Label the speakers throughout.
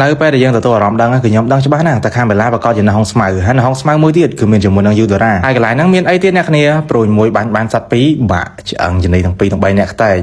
Speaker 1: នៅពេលដែលយើងទទួលអារម្មណ៍ដឹងគឺខ្ញុំដឹងច្បាស់ណាស់តែខាងបេឡាប្រកាសជានៅហុងស្មៅហើយនៅហុងស្មៅមួយទៀតគឺមានជាមួយនឹងយូដូរ៉ាហើយកន្លែងហ្នឹងមានអីទៀតអ្នកគ្នាព្រួយមួយបាញ់បានសត្វពីរបាក់ឆ្អឹងជំនីទាំងពីរទាំង3អ្នកខ្ទេច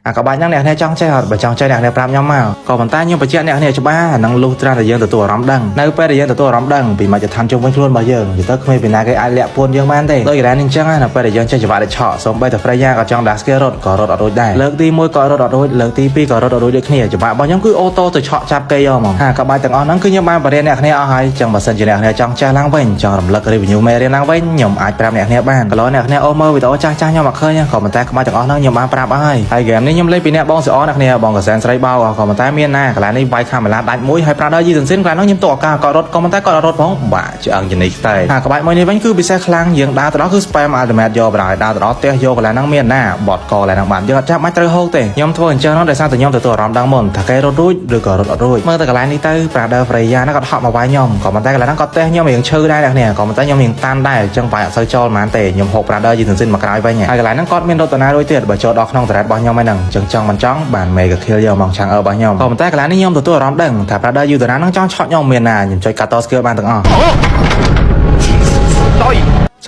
Speaker 1: អាក៏បាញ់ហ្នឹងអ្នកចង់ចេះអត់បើចង់ចេះអ្នកប្រាប់ខ្ញុំមកក៏ប៉ុន្តែខ្ញុំបញ្ជាក់អ្នកច្បាស់ហ្នឹងលុះត្រាតែយើងទទួលអារម្មណ៍ដឹងនៅពេលដែលយើងទទួលអារម្មណ៍ដឹងពីមកចឋានជុំវិញខ្លួនរបស់យើងនិយាយទៅគ្មានពីណាគេអាចលាក់ពួនយើងបានទេដោយកន្លែងនេះអញ្ចឹងណាពេលដែលយើងចេះច្បាស់តែឆក់សូម្បីតែ Freya ក៏ចង់ដាស់ skill រត់ក៏រត់អត់រួចដែរលើកទី1ក៏រត់អត់រួចលើកទី2ក៏រត់អត់រួចដូចគ្នាច្បាស់របស់ខ្ញុំគឺអូតូទៅឆក់ចាប់គេយកមកក៏បាច់ទាំងអស់ហ្នឹងគឺខ្ញុំបានបរិញ្ញាអ្នកគ្នាអស់ហើយចឹងបើសិនជាអ្នកចង់ចេះឡើងវិញចង់រំលឹក review មេរៀនឡើងវិញខ្ញុំអាចប្រាប់អ្នកបានកន្លងអ្នកអូមើលវីដេអូចាស់ខ្ញុំអត់ឃើញក៏ប៉ុន្តែក្បាច់ទាំងអស់ហ្នឹងខ្ញុំបានប្រាប់អស់ហើយហ្គេមនេះខ្ញុំលេងពីអ្នកបងស្អអ្នកគ្នាបងក៏សែនស្រីបោក៏ប៉ុន្តែមានណាកន្លែងនេះវាយកាមេរ៉ាដាច់មួយហើយប្រាដយីសិនកន្លែងនោះខ្ញុំតោះអាការក៏រត់ក៏ប៉ុន្តែក៏រត់ផងបាក់ឆ្អឹងជំនីខ្ទេចក្បាច់មួយនេះវិញគឺពិសេសខ្លាំងយើងដើរទៅដល់គឺ spam ultimate យកបណ្ដោយដើរទៅដល់ផ្ទះយកកន្លែងហ្នឹងមានណាបតកកន្លែងហ្នឹងបានយើងអត់ចាប់មិនត្រូវហូបទេខ្ញុំធ្វើអញ្ចឹងនោះដោយសារតែខ្ញុំទទួលអារម្មណ៍ដឹងមុនថាគេរត់រួចឬក៏រត់អត់រួចមើលទៅកន្លែងនេះទៅ Brother Freya ហ្នឹងក៏ហក់មកវាយខ្ញុំក៏ប៉ុន្តែកន្លែងហ្នឹងក៏ផ្ទះខ្ញុំរៀងឈឺដែរអ្នកគ្នាក៏ប៉ុន្តែខ្ញុំរៀងតានដែរអញ្ចឹងបាយអត់សូវចូលហ្មងទេខ្ញុំហូប Brother យីសិនមកក្រោយវិញហើយកន្លែងហ្នឹងគាត់មានរត់តាណារួចទៀតបើចូលដល់ក្នុង turret របស់ខ្ញុំហ្នឹងអញ្ចឹងចង់មិនចង់បាន mega kill យកមកឆាំងរបស់ខ្ញុំក៏ប៉ុន្តែកន្លែងនេះខ្ញុំទទួលអារម្មណ៍ដឹងថា Brother យូតារ៉ាហ្នឹងចង់ឆក់ខ្ញុំមានណាខ្ញុំចុចកាត skill បានទាំងអស់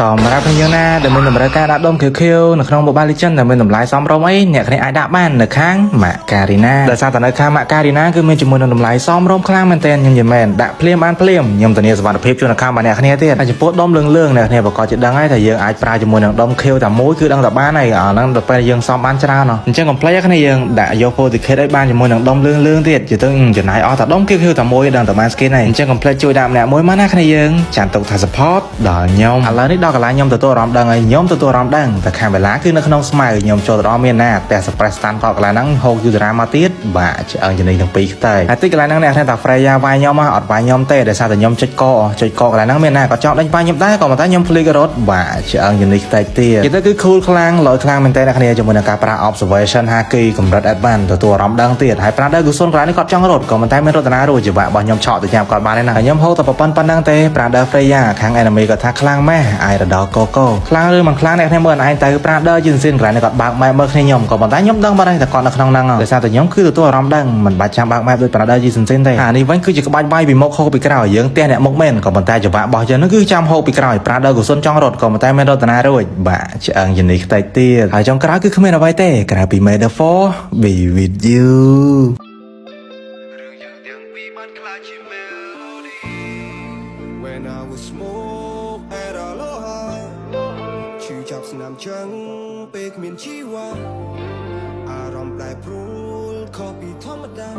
Speaker 1: សម្រាប់ខ្ញុំណាដែលមានតម្រូវការដាក់ដុំ QQ នៅក្នុង Mobile Legends ដែលមានតម្លៃសមរម្យអីអ្នកគ្នាអាចដាក់បាននៅខាង Macarena ដោយសារតែនៅខាង Macarena គឺមានជាមួយនឹងតម្លៃសមរម្យខ្លាំងមែនទែនខ្ញុំនិយាយមែនដាក់ភ្លាមបានភ្លាមខ្ញុំធានាសុវត្ថិភាពជូនaccount របស់អ្នកគ្នាទៀតហើយចំពោះដុំលឿងអ្នកគ្នាប្រកាសជាដឹងហើយថាយើងអាចប្រើជាមួយនឹងដុំ Q តែមួយគឺដឹងតែបានហើយអាហ្នឹងដល់ពេលយើងសមបានច្រើនអញ្ចឹង complete គ្នាយើងដាក់យក Fortificate ឲ្យបានជាមួយនឹងដុំលឿងទៀតជាទៅចំណាយអស់តែដុំ QQ តែមួយដឹងតែបាន skin ហើយអញ្ចឹង complete ជួយដាក់ម្នាក់មួយមកណាគ្នាយើងចាំទុកថា support ដល់ខ្ញុំឥឡូវនេះដល់កន្លែងខ្ញុំទទួលអារម្មណ៍ដឹងហើយខ្ញុំទទួលអារម្មណ៍ដឹងតែខាងបេឡាគឺនៅក្នុងស្មៅខ្ញុំចូលទៅដល់មានណាតែ suppress stand ក៏កន្លែងហ្នឹងហូបយូរ៉ាមកទៀតបាក់ឆ្អឹងជំនីទាំងពីរខ្ទេចហើយទីកន្លែងហ្នឹងអ្នកថា Freya វាយខ្ញុំអត់វាយខ្ញុំទេដោយសារតែខ្ញុំចុចកកន្លែងហ្នឹងមានណាក៏ចង់ដេញវាយខ្ញុំដែរក៏ប៉ុន្តែខ្ញុំភ្លេចរត់បាក់ឆ្អឹងជំនីខ្ទេចទៀតនិយាយទៅគឺ cool ខ្លាំងលយខ្លាំងមែនតើអ្នកគ្នាជាមួយនឹងការប្រើ observation haki កម្រិត advanced ទទួលអារម្មណ៍ដឹងទៀតហើយប្រាដៅគឺសុនកន្លែងនេះគាត់ចង់រត់ក៏ប៉ុន្តែមានរត់តាណារួចជាបាក់របស់ខ្ញុំឆក់ទៅញ៉ាំគាត់បានហើយណាខ្ញុំហូបតែប៉ុណ្្នឹងទេប្រាដៅ Freya ខាង enemy គាត់ថាខ្លាំងម៉េះអាយរដល់កកខ្លាំងឬមិនខ្លាំងអ្នកគ្នាមើលឯងទៅប្រាដៅយឺនស៊ីនកន្លែងនេះគាត់បើកម៉ែមើលគ្នាខ្ញុំក៏ប៉ុន្តែខ្ញុំដឹងបាត់ហើយតែគាត់នៅក្នុងហ្នឹងដោយសារតែខ្ញុំគឺទទួលអារម្មណ៍ដឹងមិនបាច់ចាំបើកម៉ែដូចប្រាដៅយឺនស៊ីនទេអានេះវិញគឺជាក្បាច់វាយពីមុខហូបពីក្រោយយើងផ្ទះអ្នកមុខមែនក៏ប៉ុន្តែចង្វាក់របស់យើងនឹងគឺចាំហូបពីក្រោយប្រាដៅក៏សុនចង់រត់ក៏ប៉ុន្តែមានរត់តាណារួចបាក់ឆ្អឹងជំនីខ្ទេចទៀតហើយចុងក្រោយគឺគ្មានអ្វីទេក្រៅពី metaphor be with you
Speaker 2: When I was smoke at Aloha ឈឺចាប់ស្នាមចឹងពេលគ្មានជីវ៉ាអារម្មណ៍ប្រែប្រួលខុសពីធម្មតា